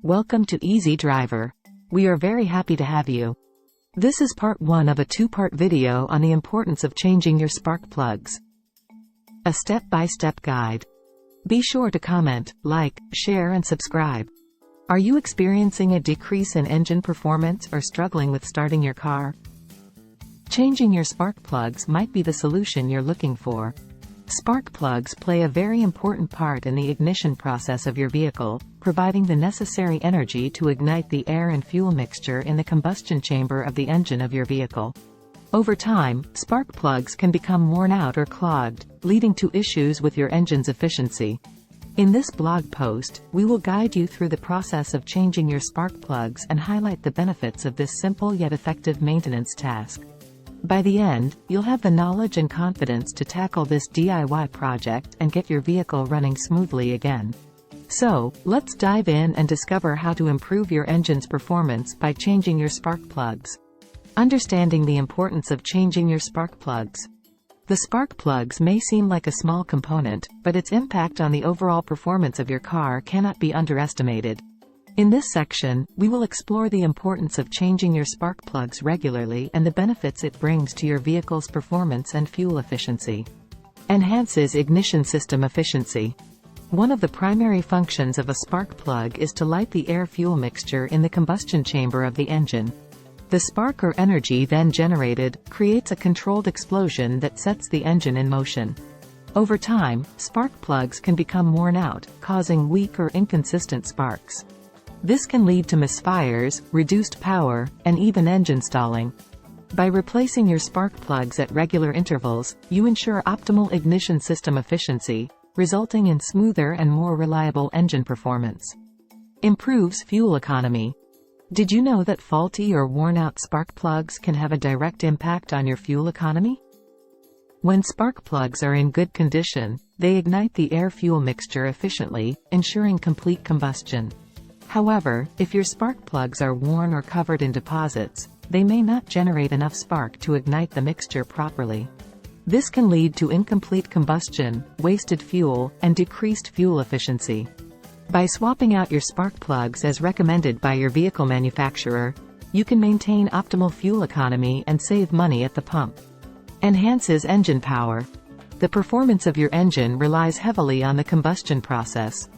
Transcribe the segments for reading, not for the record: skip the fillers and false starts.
Welcome to Easy Driver. We are very happy to have you. This is part 1 of a 2-part video on the importance of changing your spark plugs. A step-by-step guide. Be sure to comment, like, share and subscribe. Are you experiencing a decrease in engine performance or struggling with starting your car? Changing your spark plugs might be the solution you're looking for. Spark plugs play a very important part in the ignition process of your vehicle, providing the necessary energy to ignite the air and fuel mixture in the combustion chamber of the engine of your vehicle. Over time, spark plugs can become worn out or clogged, leading to issues with your engine's efficiency. In this blog post, we will guide you through the process of changing your spark plugs and highlight the benefits of this simple yet effective maintenance task. By the end, you'll have the knowledge and confidence to tackle this DIY project and get your vehicle running smoothly again. So, let's dive in and discover how to improve your engine's performance by changing your spark plugs. Understanding the importance of changing your spark plugs. The spark plugs may seem like a small component, but its impact on the overall performance of your car cannot be underestimated. In this section, we will explore the importance of changing your spark plugs regularly and the benefits it brings to your vehicle's performance and fuel efficiency. Enhances ignition system efficiency. One of the primary functions of a spark plug is to light the air-fuel mixture in the combustion chamber of the engine. The spark or energy then generated creates a controlled explosion that sets the engine in motion. Over time, spark plugs can become worn out, causing weak or inconsistent sparks. This can lead to misfires, reduced power, and even engine stalling. By replacing your spark plugs at regular intervals, you ensure optimal ignition system efficiency, resulting in smoother and more reliable engine performance. Improves fuel economy. Did you know that faulty or worn-out spark plugs can have a direct impact on your fuel economy? When spark plugs are in good condition, they ignite the air-fuel mixture efficiently, ensuring complete combustion. However, if your spark plugs are worn or covered in deposits, they may not generate enough spark to ignite the mixture properly. This can lead to incomplete combustion, wasted fuel, and decreased fuel efficiency. By swapping out your spark plugs as recommended by your vehicle manufacturer, you can maintain optimal fuel economy and save money at the pump. Enhances engine power. The performance of your engine relies heavily on the combustion process.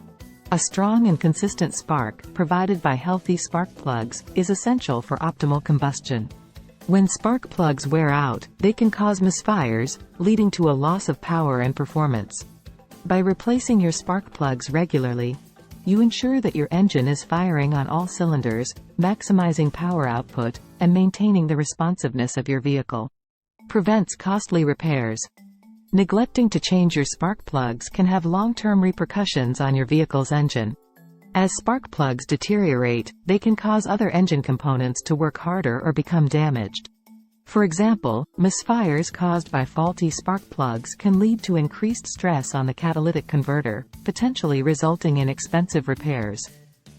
A strong and consistent spark, provided by healthy spark plugs, is essential for optimal combustion. When spark plugs wear out, they can cause misfires, leading to a loss of power and performance. By replacing your spark plugs regularly, you ensure that your engine is firing on all cylinders, maximizing power output, and maintaining the responsiveness of your vehicle. Prevents costly repairs. Neglecting to change your spark plugs can have long-term repercussions on your vehicle's engine. As spark plugs deteriorate, they can cause other engine components to work harder or become damaged. For example, misfires caused by faulty spark plugs can lead to increased stress on the catalytic converter, potentially resulting in expensive repairs.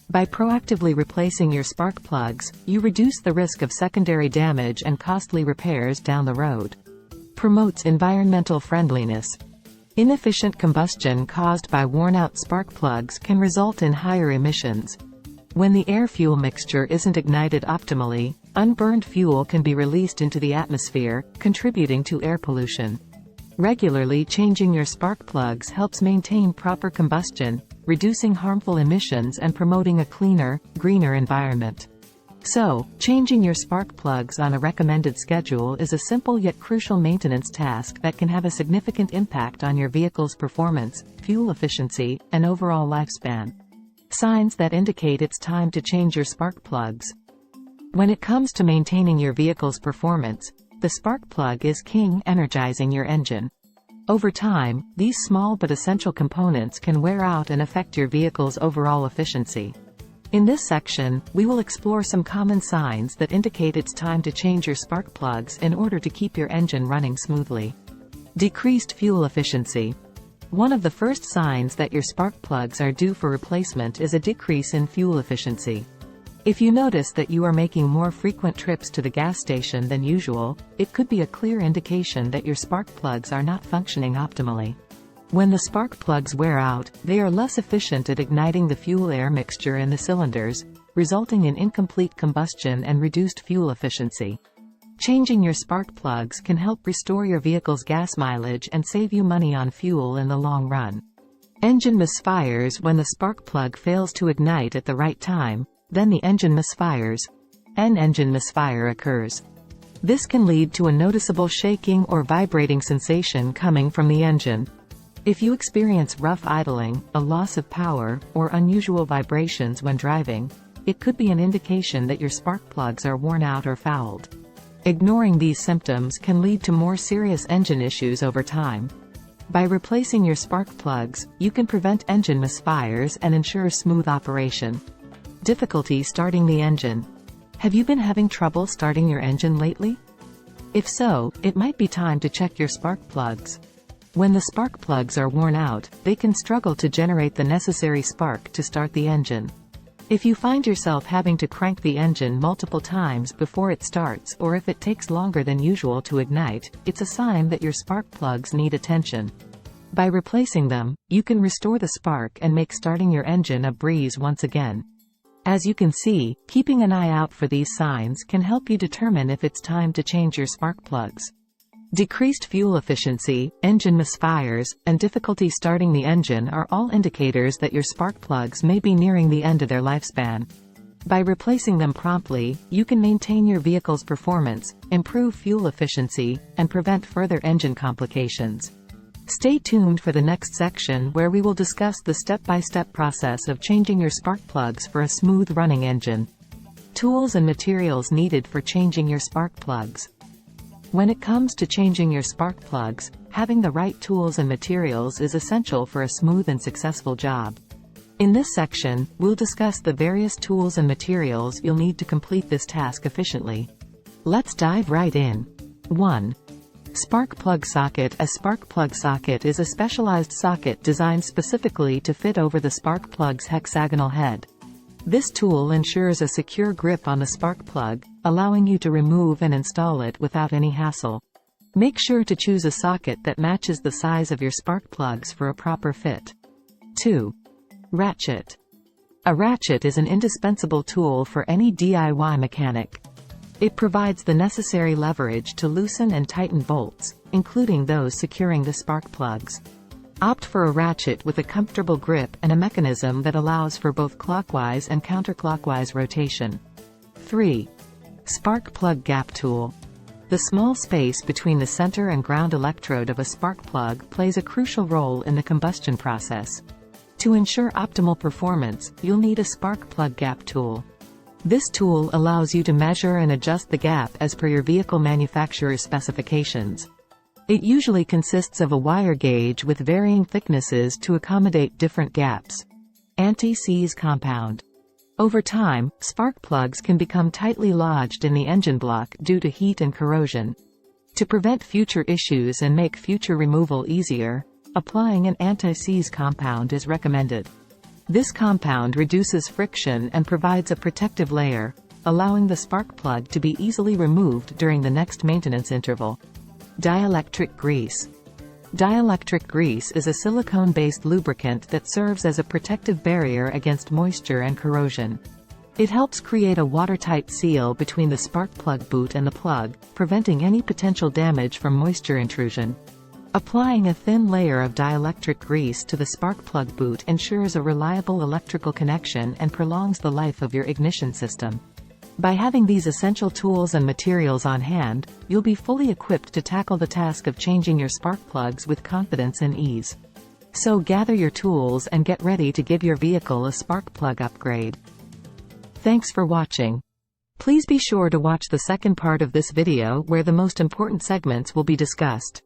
By proactively replacing your spark plugs, you reduce the risk of secondary damage and costly repairs down the road. Promotes environmental friendliness. Inefficient combustion caused by worn-out spark plugs can result in higher emissions. When the air-fuel mixture isn't ignited optimally, unburned fuel can be released into the atmosphere, contributing to air pollution. Regularly changing your spark plugs helps maintain proper combustion, reducing harmful emissions and promoting a cleaner, greener environment. So, changing your spark plugs on a recommended schedule is a simple yet crucial maintenance task that can have a significant impact on your vehicle's performance, fuel efficiency, and overall lifespan. Signs that indicate it's time to change your spark plugs. When it comes to maintaining your vehicle's performance, the spark plug is king, energizing your engine. Over time, these small but essential components can wear out and affect your vehicle's overall efficiency. In this section, we will explore some common signs that indicate it's time to change your spark plugs in order to keep your engine running smoothly. Decreased fuel efficiency. One of the first signs that your spark plugs are due for replacement is a decrease in fuel efficiency. If you notice that you are making more frequent trips to the gas station than usual, it could be a clear indication that your spark plugs are not functioning optimally. When the spark plugs wear out, they are less efficient at igniting the fuel-air mixture in the cylinders, resulting in incomplete combustion and reduced fuel efficiency. Changing your spark plugs can help restore your vehicle's gas mileage and save you money on fuel in the long run. Engine misfires. When the spark plug fails to ignite at the right time, then the engine misfires. An engine misfire occurs. This can lead to a noticeable shaking or vibrating sensation coming from the engine. If you experience rough idling, a loss of power, or unusual vibrations when driving, it could be an indication that your spark plugs are worn out or fouled. Ignoring these symptoms can lead to more serious engine issues over time. By replacing your spark plugs, you can prevent engine misfires and ensure smooth operation. Difficulty starting the engine. Have you been having trouble starting your engine lately? If so, it might be time to check your spark plugs. When the spark plugs are worn out, they can struggle to generate the necessary spark to start the engine. If you find yourself having to crank the engine multiple times before it starts, or if it takes longer than usual to ignite, it's a sign that your spark plugs need attention. By replacing them, you can restore the spark and make starting your engine a breeze once again. As you can see, keeping an eye out for these signs can help you determine if it's time to change your spark plugs. Decreased fuel efficiency, engine misfires, and difficulty starting the engine are all indicators that your spark plugs may be nearing the end of their lifespan. By replacing them promptly, you can maintain your vehicle's performance, improve fuel efficiency, and prevent further engine complications. Stay tuned for the next section where we will discuss the step-by-step process of changing your spark plugs for a smooth-running engine. Tools and materials needed for changing your spark plugs. When it comes to changing your spark plugs, having the right tools and materials is essential for a smooth and successful job. In this section, we'll discuss the various tools and materials you'll need to complete this task efficiently. Let's dive right in. 1. Spark plug socket. A spark plug socket is a specialized socket designed specifically to fit over the spark plug's hexagonal head. This tool ensures a secure grip on the spark plug, allowing you to remove and install it without any hassle. Make sure to choose a socket that matches the size of your spark plugs for a proper fit. 2. Ratchet. A ratchet is an indispensable tool for any DIY mechanic. It provides the necessary leverage to loosen and tighten bolts, including those securing the spark plugs. Opt for a ratchet with a comfortable grip and a mechanism that allows for both clockwise and counterclockwise rotation. 3. Spark plug gap tool. The small space between the center and ground electrode of a spark plug plays a crucial role in the combustion process. To ensure optimal performance, you'll need a spark plug gap tool. This tool allows you to measure and adjust the gap as per your vehicle manufacturer's specifications. It usually consists of a wire gauge with varying thicknesses to accommodate different gaps. Anti-seize compound. Over time, spark plugs can become tightly lodged in the engine block due to heat and corrosion. To prevent future issues and make future removal easier, applying an anti-seize compound is recommended. This compound reduces friction and provides a protective layer, allowing the spark plug to be easily removed during the next maintenance interval. Dielectric grease. Dielectric grease is a silicone-based lubricant that serves as a protective barrier against moisture and corrosion. It helps create a watertight seal between the spark plug boot and the plug, preventing any potential damage from moisture intrusion. Applying a thin layer of dielectric grease to the spark plug boot ensures a reliable electrical connection and prolongs the life of your ignition system. By having these essential tools and materials on hand, you'll be fully equipped to tackle the task of changing your spark plugs with confidence and ease. So gather your tools and get ready to give your vehicle a spark plug upgrade. Thanks for watching. Please be sure to watch the second part of this video where the most important segments will be discussed.